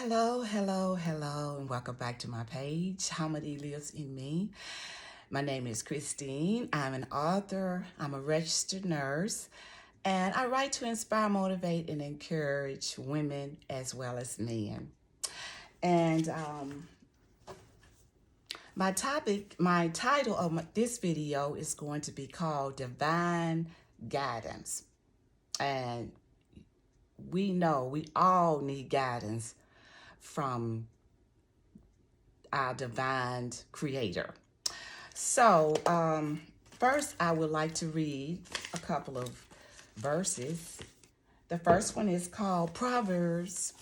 Hello, and welcome back to my page, Harmony Lives in Me. My name is Christine. I'm an author, I'm a registered nurse, and I write to inspire, motivate, and encourage women as well as men. And my title of this video is going to be called Divine Guidance. And we know we all need guidance from our divine creator. So, first, I would like to read a couple of verses. The first one is called Proverbs.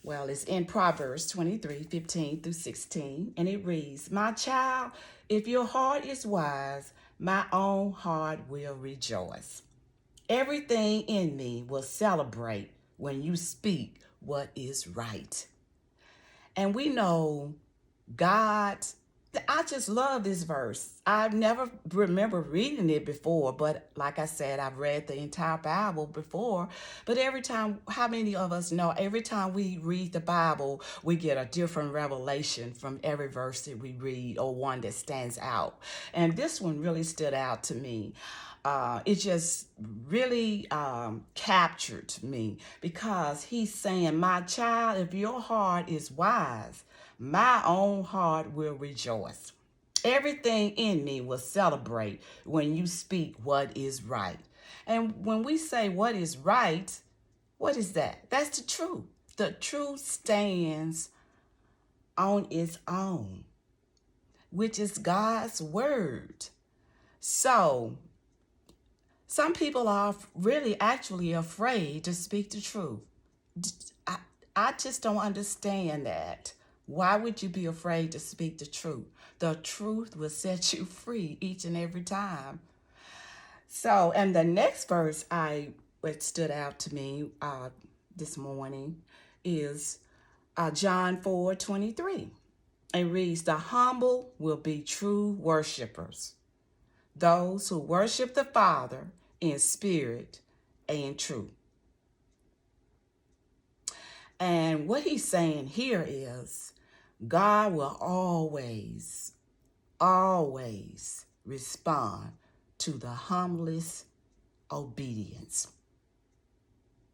Well, it's in Proverbs 23:15-16, and it reads, "My child, if your heart is wise, my own heart will rejoice. Everything in me will celebrate when you speak what is right." And we know God, I just love this verse. I've never remember reading it before, but like I said, I've read the entire Bible before. But every time, how many of us know, every time we read the Bible, we get a different revelation from every verse that we read, or one that stands out. And this one really stood out to me. It just really captured me, because he's saying, "My child, if your heart is wise, my own heart will rejoice. Everything in me will celebrate when you speak what is right." And when we say what is right, what is that? That's the truth. The truth stands on its own, which is God's word. So, some people are really actually afraid to speak the truth. I, I just don't understand that. Why would you be afraid to speak the truth? The truth will set you free each and every time. So, and the next verse what stood out to me this morning is John 4:23. It reads, "The humble will be true worshipers, those who worship the Father in spirit and truth." And what he's saying here is God will always respond to the humblest obedience.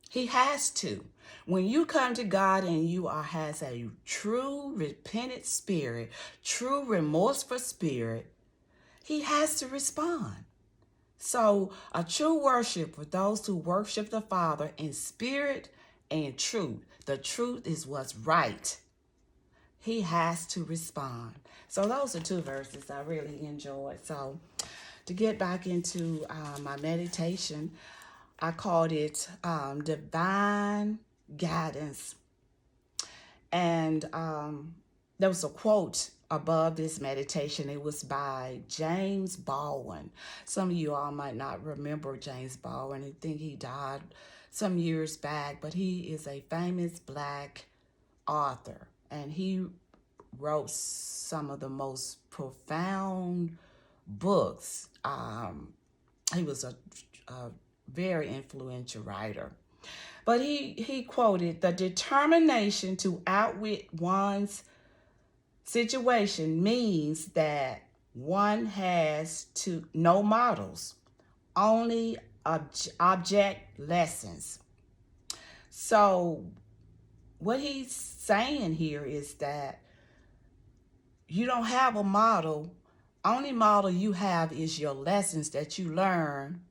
He has to. When you come to God and you has a true repentant spirit, true remorseful spirit, he has to respond. So a true worship, for those who worship the Father in spirit and truth, the truth is what's right. He has to respond. So those are two verses I really enjoyed. So to get back into my meditation, I called it Divine Guidance. And there was a quote above this meditation. It was by James Baldwin. Some of you all might not remember James Baldwin. I think he died some years back, but he is a famous Black author, and he wrote some of the most profound books. He was a very influential writer. But he quoted, "The determination to outwit one's situation means that one has to no models, only object lessons." So what he's saying here is that you don't have a model. Only model you have is your lessons that you learn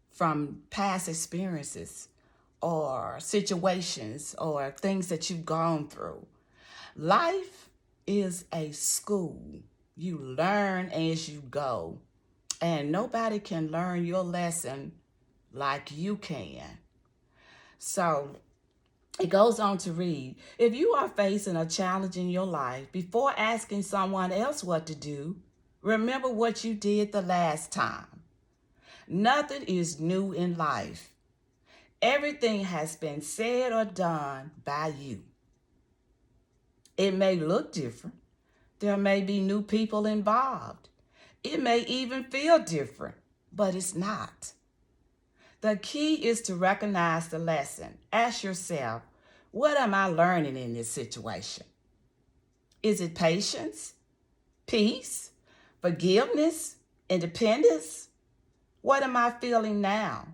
from past experiences or situations or things that you've gone through. Life is a school. You learn as you go, and nobody can learn your lesson like you can. So it goes on to read, "If you are facing a challenge in your life, before asking someone else what to do, remember what you did the last time. Nothing is new in life. Everything has been said or done by you. It may look different. There may be new people involved. It may even feel different, but it's not. The key is to recognize the lesson. Ask yourself, What am I learning in this situation? Is it patience, peace, forgiveness, independence? What am I feeling now?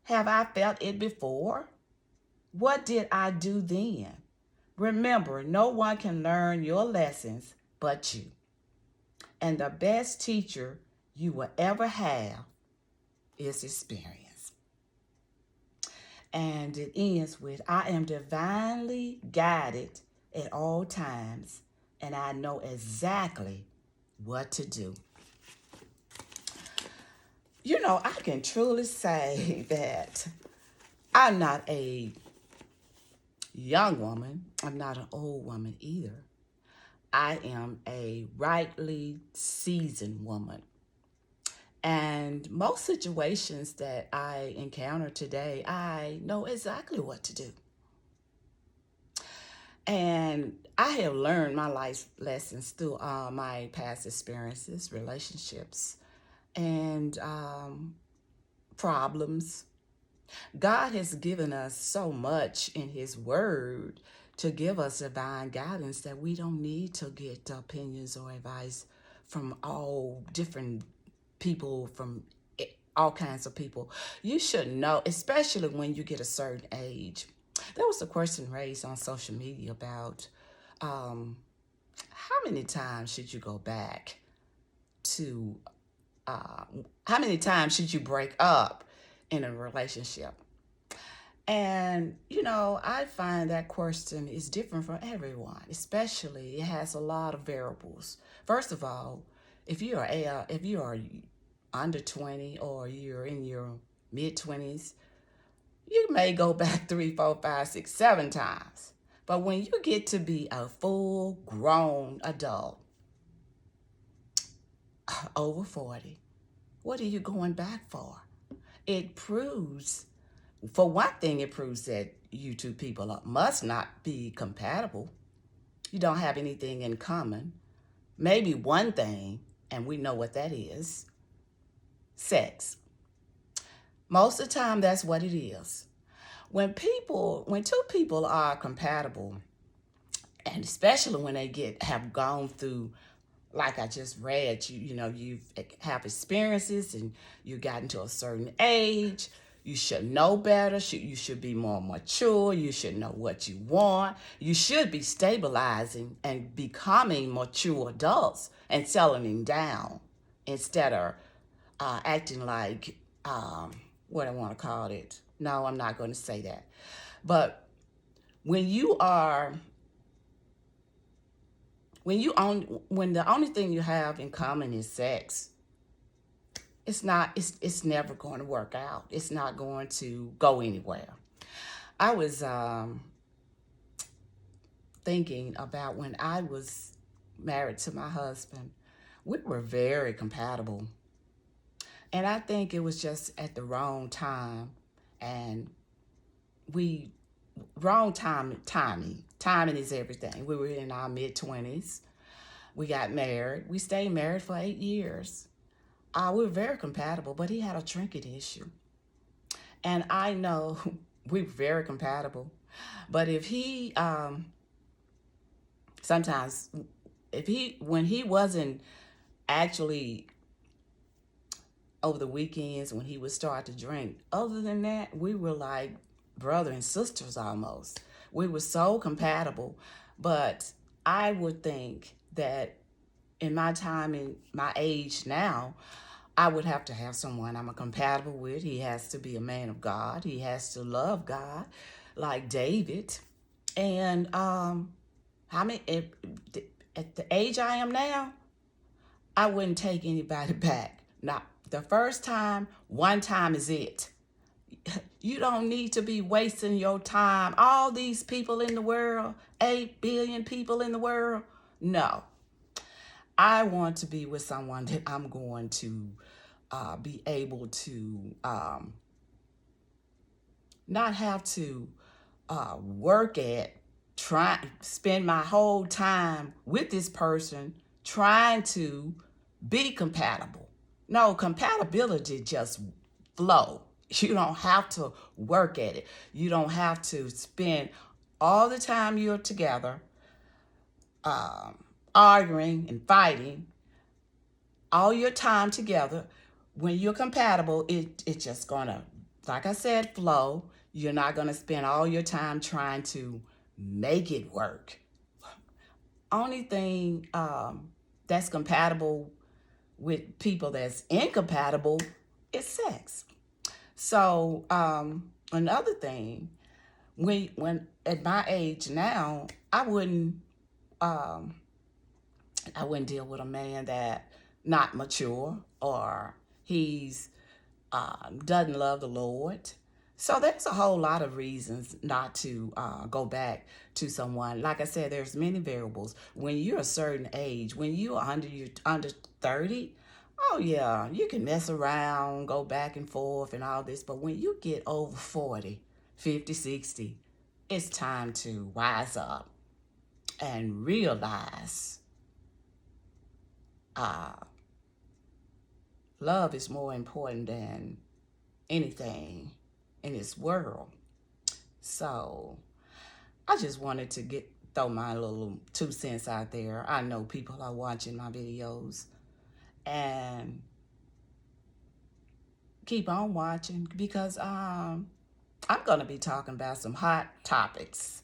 Have I felt it before? What did I do then? Remember, no one can learn your lessons but you. And the best teacher you will ever have is experience. And it ends with, I am divinely guided at all times, and I know exactly what to do. You know, I can truly say that I'm not a young woman. I'm not an old woman either. I am a rightly seasoned woman. And most situations that I encounter today, I know exactly what to do. And I have learned my life lessons through my past experiences, relationships, and problems. God has given us so much in His Word to give us divine guidance that we don't need to get opinions or advice from all different people, from all kinds of people. You should know, especially when you get a certain age. There was a question raised on social media about how many times should you go back to, how many times should you break up in a relationship? And, you know, I find that question is different for everyone, especially it has a lot of variables. First of all, if you are under 20 or you're in your mid 20s, you may go back 3, 4, 5, 6, 7 times. But when you get to be a full grown adult, over 40, what are you going back for? It proves, for one thing, it proves that you two people must not be compatible. You don't have anything in common. Maybe one thing, and we know what that is: sex. Most of the time, that's what it is. When two people are compatible, and especially when they have gone through, like I just read, you know, you have experiences and you gotten to a certain age, you should know better. You should be more mature. You should know what you want. You should be stabilizing and becoming mature adults and settling down instead of acting like, what I want to call it. No, I'm not going to say that. But when you are when the only thing you have in common is sex, it's never going to work out. It's not going to go anywhere. I was thinking about when I was married to my husband. We were very compatible, and I think it was just at the wrong time, and we wrong timing is everything. We were in our mid-20s. We got married. We stayed married for 8 years. We were very compatible, but he had a drinking issue. And I know we were very compatible. But if he, sometimes, when he wasn't actually over the weekends, when he would start to drink, other than that, we were like brother and sisters almost. We were so compatible. But I would think that in my time, in my age now, I would have to have someone I'm compatible with. He has to be a man of God. He has to love God, like David. And how many at the age I am now, I wouldn't take anybody back. Not the first time. One time is it. You don't need to be wasting your time. All these people in the world, 8 billion people in the world. No. I want to be with someone that I'm going to be able to not have to work at, spend my whole time with this person trying to be compatible. No, compatibility just flow. You don't have to work at it. You don't have to spend all the time you're together arguing and fighting, all your time together. When you're compatible, it's just gonna, like I said, flow. You're not gonna spend all your time trying to make it work. Only thing that's compatible with people that's incompatible is sex. So another thing, when at my age now, um, I wouldn't deal with a man that not mature, or he's doesn't love the Lord. So there's a whole lot of reasons not to go back to someone. Like I said, there's many variables. When you're a certain age, when you're under 30, oh yeah, you can mess around, go back and forth and all this. But when you get over 40, 50, 60, it's time to wise up and realize uh, love is more important than anything in this world. So I just wanted to throw my little 2 cents out there. I know people are watching my videos, and keep on watching, because I'm gonna be talking about some hot topics.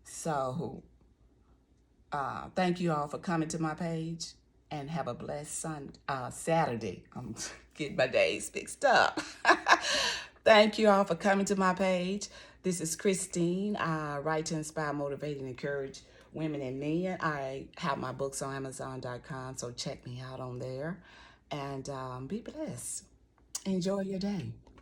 So thank you all for coming to my page, and have a blessed Saturday. I'm getting my days mixed up. Thank you all for coming to my page. This is Christine. I write to inspire, motivate, and encourage women and men. I have my books on Amazon.com, so check me out on there. And be blessed. Enjoy your day.